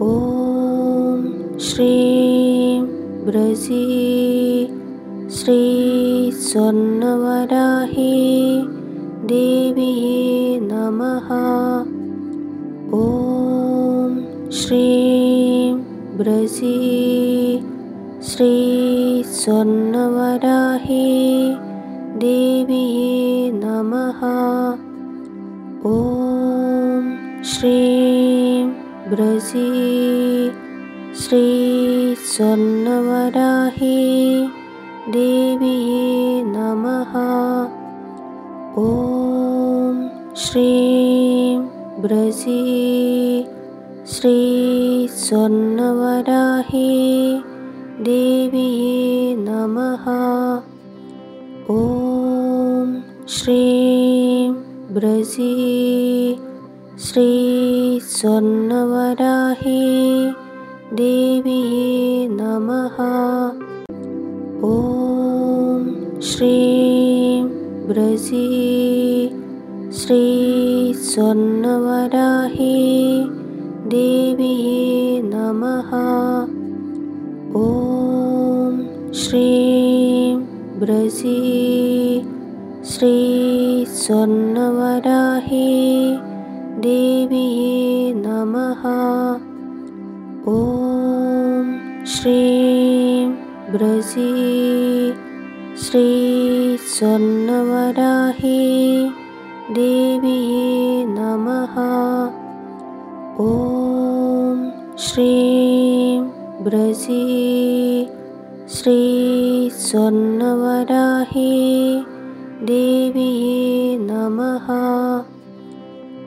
ॐ श्रीं ब्रजी श्री स्वर्णवराही देवी नमः। ॐ श्रीं ब्रजी श्री स्वर्णवराही देवी नमः। ॐ श्रीं ब्रजी श्री स्वर्णवराही देवी नमः। ॐ श्रीं ब्रजी श्री स्वर्णवराही देवी नमः। ॐ श्रीं ब्रजी श्री स्वर्णवराही देवी नमः। ॐ श्रीं ब्रजी श्री स्वर्णवराही देवी नमः। ॐ श्रीं ब्रजी श्री स्वर्णवराही देवी नमः। ॐ श्रीं ब्रजी श्री स्वर्णवराही देवी नमः। ॐ श्रीं ब्रजी श्री स्वर्णवराही देवी नमः।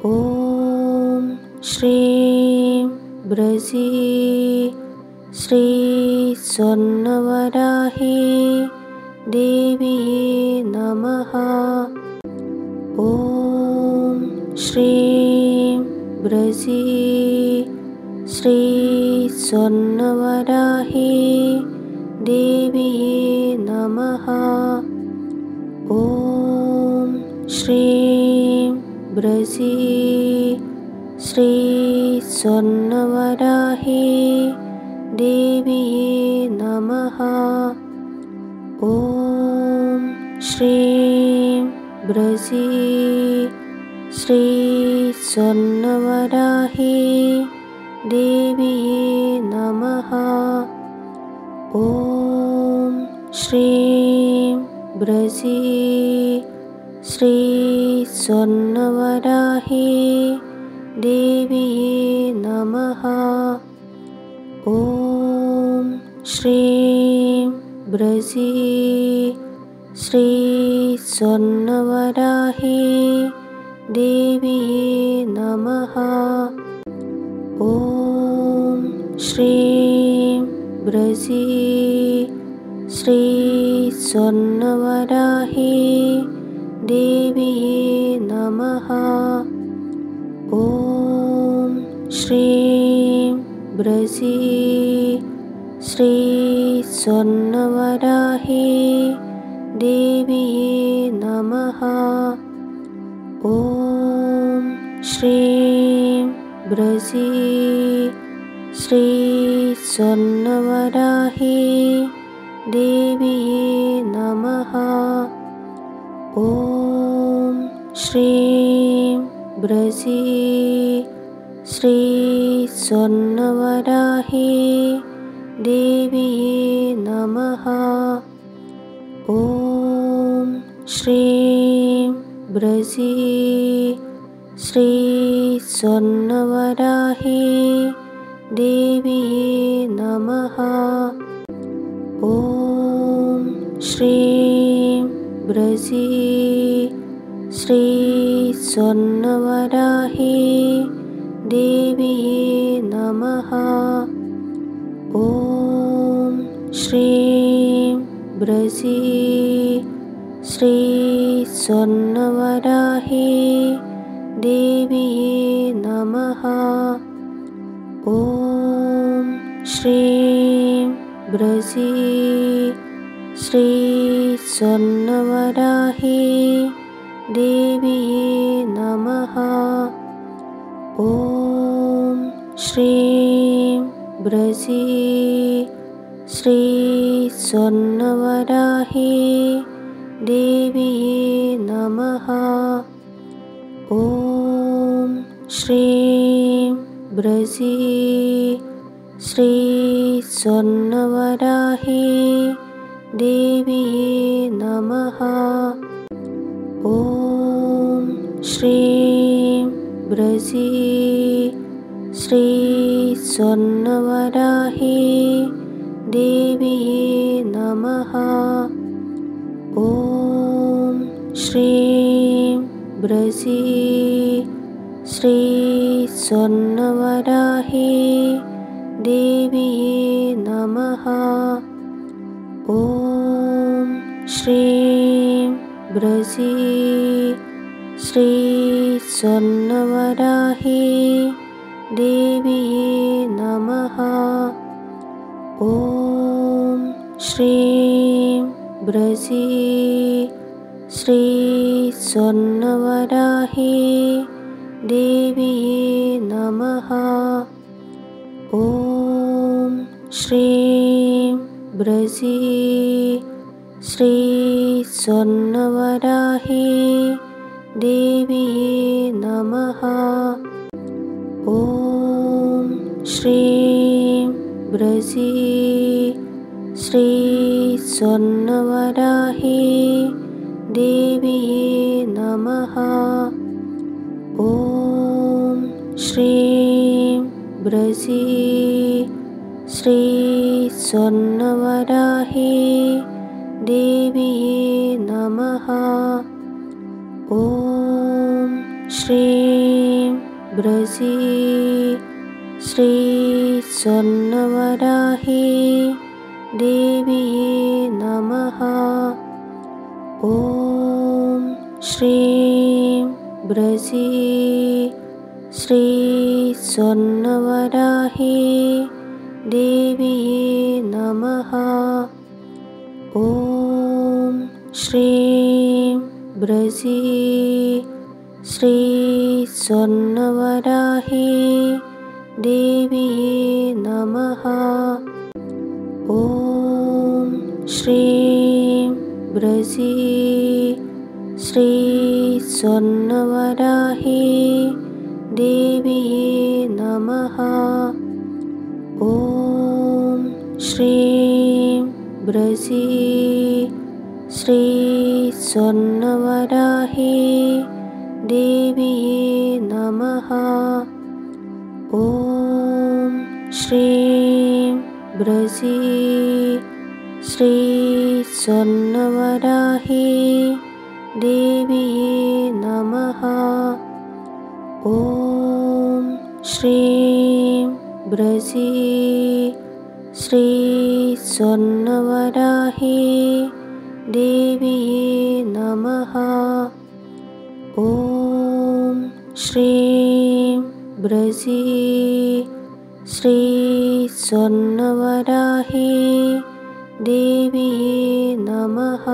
ॐ श्रीं ब्रजी श्री स्वर्णवराही देवी नमः। ॐ श्रीं ब्रजी श्री स्वर्णवराही देवी नमः। ॐ श्रीं ब्रजी श्री स्वर्णवराही देवी नमः। ॐ श्रीं ब्रजी श्री स्वर्णवराही देवी नमः। ॐ श्रीं ब्रजी श्री स्वर्णवराही देवी नमः। ॐ श्रीं ब्रजी श्री स्वर्णवराही देवी नमः। ॐ श्रीं ब्रजी श्री स्वर्णवराही देवी नमः। ॐ श्रीं ब्रजी श्री स्वर्णवराही देवी नमः। ॐ श्रीं ब्रजी श्री स्वर्णवराही देवी नमः। ॐ श्रीं ब्रजी श्री स्वर्णवराही देवी नमः। ॐ श्रीं ब्रजी श्री स्वर्णवराही देवी नमः। ॐ श्रीं ब्रजी श्री स्वर्णवराही देवी नमः। ॐ श्रीं ब्रजी श्री स्वर्णवराही देवी नमः। ॐ श्रीं ब्रजी श्री स्वर्णवराही देवी नमः। ॐ श्रीं ब्रजी श्री स्वर्णवराही देवी नमः। ॐ श्रीं ब्रजी श्री स्वर्णवराही देवी नमः। ॐ श्रीं ब्रजी श्री स्वर्णवराही देवी नमः। ॐ श्रीं ब्रजी श्री स्वर्णवराही देवी नमः। ॐ श्रीं ब्रजी श्री स्वर्णवराही देवी नमः। ॐ श्रीं ब्रजी श्री स्वर्णवराही देवी नमः। ॐ श्रीं ब्रजी श्री स्वर्णवराही देवी नमः। ॐ श्रीं ब्रजी श्री स्वर्णवराही देवी नमः। ॐ श्रीं ब्रजी श्री स्वर्णवराही देवी नमः। ॐ श्रीं ब्रजी श्री स्वर्णवराही देवी नमः। ॐ श्रीं ब्रजी श्री स्वर्णवराही देवी नमः। ॐ श्रीं ब्रजी श्री स्वर्णवराही देवी नमः। ॐ श्रीं ब्रजी श्री स्वर्णवराही देवी नमः। ॐ श्रीं ब्रजी श्री स्वर्णवराही देवी नमः। ॐ श्रीं ब्रजी श्री स्वर्णवराही देवी नमः। ॐ श्रीं ब्रजी श्री स्वर्णवराही देवी नमः। ॐ श्रीं ब्रजी श्री स्वर्णवराही देवी नमः।